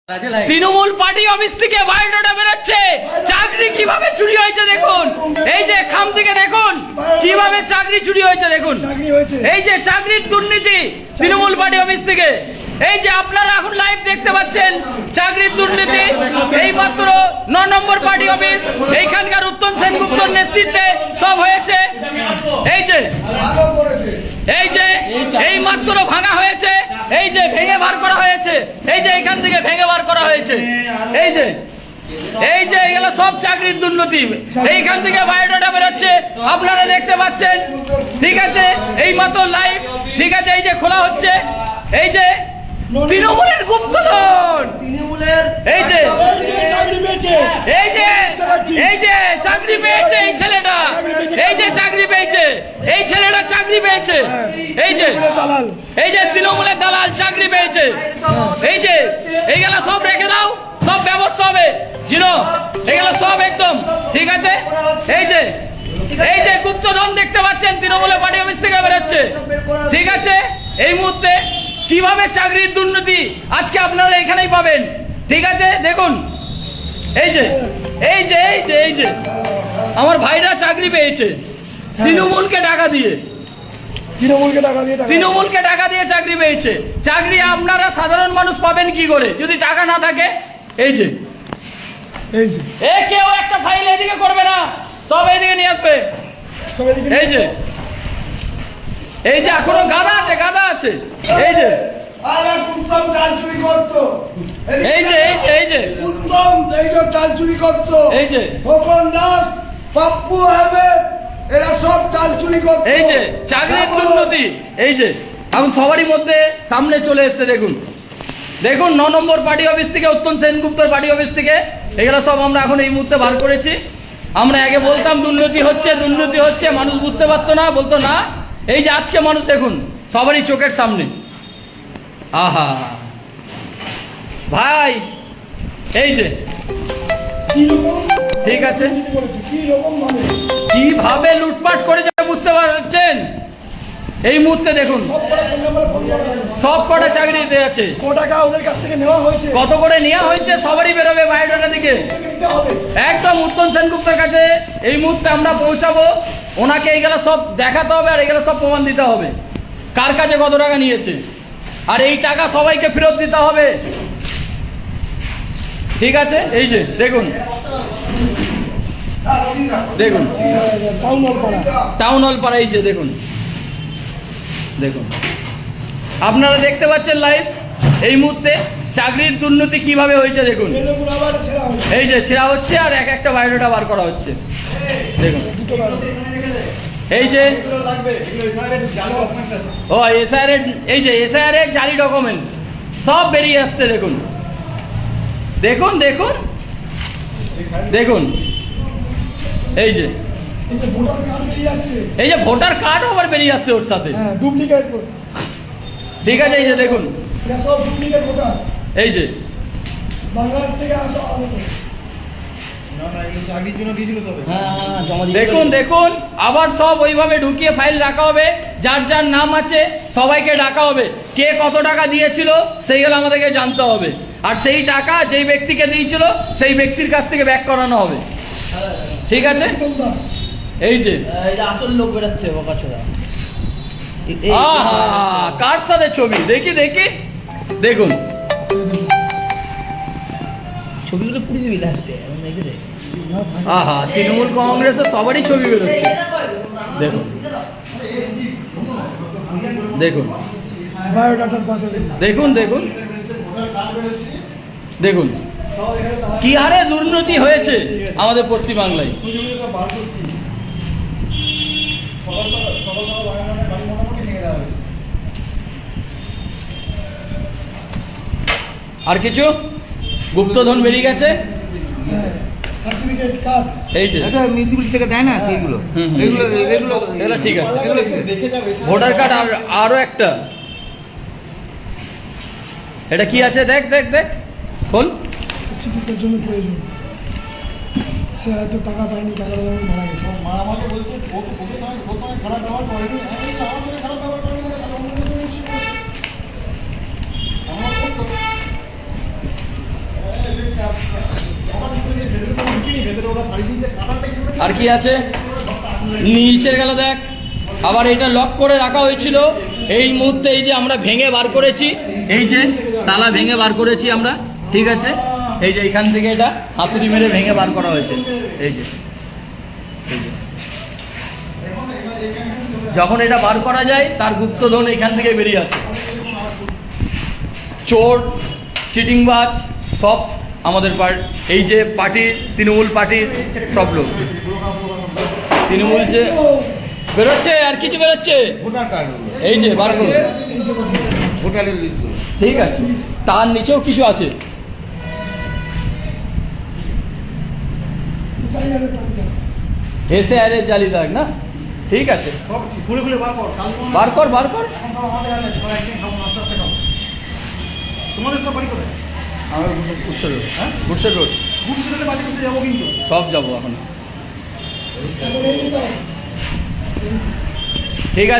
Trinamool party office থেকে biodata বেরোচ্ছে, চাকরি কিভাবে চুরি হয়েছে দেখুন। এই যে খাম থেকে দেখুন কিভাবে চাকরি চুরি হয়েছে দেখুন। এই যে চাকরির দুর্নীতি তৃণমূল পার্টি অফিস থেকে, এই যে আপনারা এখন লাইভ দেখতে পাচ্ছেন চাকরির দুর্নীতি। এই মাত্র 9 নম্বর পার্টি অফিস এইখানকার উত্তম সেনগুপ্তর নেতৃত্বে সব হয়েছে। এই যে এই মাত্র ভাঙা হয়েছে, এই যে ভেঙে বার করা হয়েছে, এই যে এখান থেকে ভেঙে বার করা হয়েছে। এই যে এগুলো সব চাকরির দুর্নীতি, এইখান থেকে বায়োডাটা বেরোচ্ছে আপনারা দেখতে পাচ্ছেন। ঠিক আছে, এই মাত্র লাইভ, ঠিক আছে, এই যে খোলা হচ্ছে। এই যে তৃণমূলের গুপ্তধন, এই যে চাকরি পেয়েছে এই ছেলেটা, এই যে চাকরি পেয়েছে এই ছেলেটা, চাকরি পেয়েছে। এই যে তৃণমূলের দালাল চাকরি পেয়েছে। এই যে এইগুলা সব রেখে দাও, সব ব্যবস্থা হবে জিরো, এগুলো সব একদম ঠিক আছে। এই যে গুপ্তধন দেখতে পাচ্ছেন তৃণমূলের পার্টি অফিস থেকে বেরোচ্ছে। ঠিক আছে, এই মুহূর্তে কিভাবে চাকরির দুর্নীতি আজকে আপনারা এখানেই পাবেন। ঠিক আছে, দেখুন এই যে আমার ভাইরা চাকরি পেয়েছে তৃণমূলকে টাকা দিয়ে, তৃণমূলকে টাকা দিয়ে চাকরি পেয়েছে। চাকরি আপনারা সাধারণ মানুষ পাবেন কি করে যদি টাকা না থাকে? এই যে কেউ একটা ফাইল এদিকে করবে না, সব এইদিকে নিয়ে আসবে। এই যে এখনো গাদা আছে। এই যে উত্তম চাল চুরি করতো, চাল চুরি করতো, খোকন দাস, পাপ্পু আহমেদ, এরা সব চাল চুরি করতো। এই যে চাকরির দুর্নীতি, এই যে এখন সবারই মধ্যে সামনে চলে এসছে। দেখুন 9 নম্বর পার্টি অফিস থেকে, উত্তম সেনগুপ্তর পার্টি অফিস থেকে এগুলো সব আমরা এখন এই মুহূর্তে বার করেছি। আমরা আগে বলতাম দুর্নীতি হচ্ছে, মানুষ বুঝতে পারতো না, বলতো না। এই যে আজকে মানুষ দেখুন সবারই চোখের সামনে। আহা ভাই, এই যে ঠিক আছে, কিভাবে লুটপাট করেছে বুঝতে পারছেন। এই মুহূর্তে দেখুন সব কটা চাকরি দিতে আছে, কত করে নেওয়া হয়েছে সবারই বেরোবে বায়োডাটা দিকে। একদম উত্তম সেনগুপ্তের কাছে এই মুহূর্তে আমরা পৌঁছাবো, ওনাকে এইগুলো সব দেখাতে হবে আর এগুলো সব প্রমাণ দিতে হবে কার কাছে কত টাকা নিয়েছে, আর এই টাকা সবাইকে ফেরত দিতে হবে। ঠিক আছে, এই যে দেখুন টাউন হল পাড়া, এই যে দেখুন আপনারা দেখতে পাচ্ছেন লাইভ এই মুহূর্তে চাকরির দুর্নীতি কিভাবে হয়েছে। দেখুন এই যে ছেঁড়া হচ্ছে আর একটা বায়োডাটা বার করা হচ্ছে। দেখুন এই যে এসআইআর এর জালি ডকুমেন্ট সব বেরিয়ে আসছে। দেখুন এই যে ভোটার কার্ডও আবার বেরিয়ে আসছে ওর সাথে। ঠিক আছে, এই যে দেখুন এই যে দেখুন আবার সব ওইভাবে ঢুকিয়ে ফাইল রাখা হবে, যার যার নাম আছে সবাইকে ডাকা হবে, কে কত টাকা দিয়েছিল সেইগুলো আমাদেরকে জানতে হবে, আর সেই টাকা যেই ব্যক্তিকে দিয়েছিল সেই ব্যক্তির কাছ থেকে ব্যাক করানো হবে। ঠিক আছে, এই যে আসল লোক বেরোচ্ছে কার সাথে ছবি দেখি দেখুন ছবিগুলো পুড়ে দিবি লাস্টে। তৃণমূল কংগ্রেসের সবারই ছবি বেরোচ্ছে। দেখুন কি হারে দুর্নীতি হয়েছে আমাদের পশ্চিমবাংলায়। আর কিছু গুপ্তধন বেরিয়ে গেছে, এই যে মিউনিসিপ্যালিটি থেকে দেয় না সেইগুলো, এগুলো ঠিক আছে। ভোটার কার্ড আর আরো একটা, এটা কি আছে দেখ খোল। চিকিৎসার জন্য প্রয়োজন, সে হয়তো টাকা পায়নি, টাকা মারা গেছে। মারামারি বলছে খারাপ ব্যবহার করেনি, খারাপ ব্যবহার করেনি। আর কি আছে নিচের গেল দেখ, আবার এটা লক করে রাখা হয়েছিল, এই মুহূর্তে এই যে আমরা ভেঙে বার করেছি, এই যে তালা ভেঙে বার করেছি আমরা, ঠিক আছে, এই যে এখান থেকে এটা হাতুড়ি মেরে ভেঙে বার করা হয়েছে, এই যে যখন এটা বার করা যায় তার গুপ্তধন এখান থেকে বেরিয়ে আসে। চোর চিটিংবাজ সব আমাদের এই যে পার্টির তৃণমূল পার্টির সব লোক, তৃণমূল যে বেরোচ্ছে আর কিছু বেরোচ্ছে, ভোটার কার্ড, এই যে বার করুন, ভোটারের লিস্টগুলো। ঠিক আছে, তার নিচেও কিছু আছে, এসে আরে জালি দাগ না, ঠিক আছে, খুলে খুলে বার কর, বার কর বার কর। এখন তো আমাদের হাতে তোরা একদিন খাবো, আস্তে আস্তে খাবো। তোমাদের সব বাড়ি কোথায়? আমার গুডসের রোড, হ্যাঁ গুডসের রোড, গুড ছেলে বাড়ি করতে যাবো কিন্তু। সব যাবো এখন, ঠিক আছে।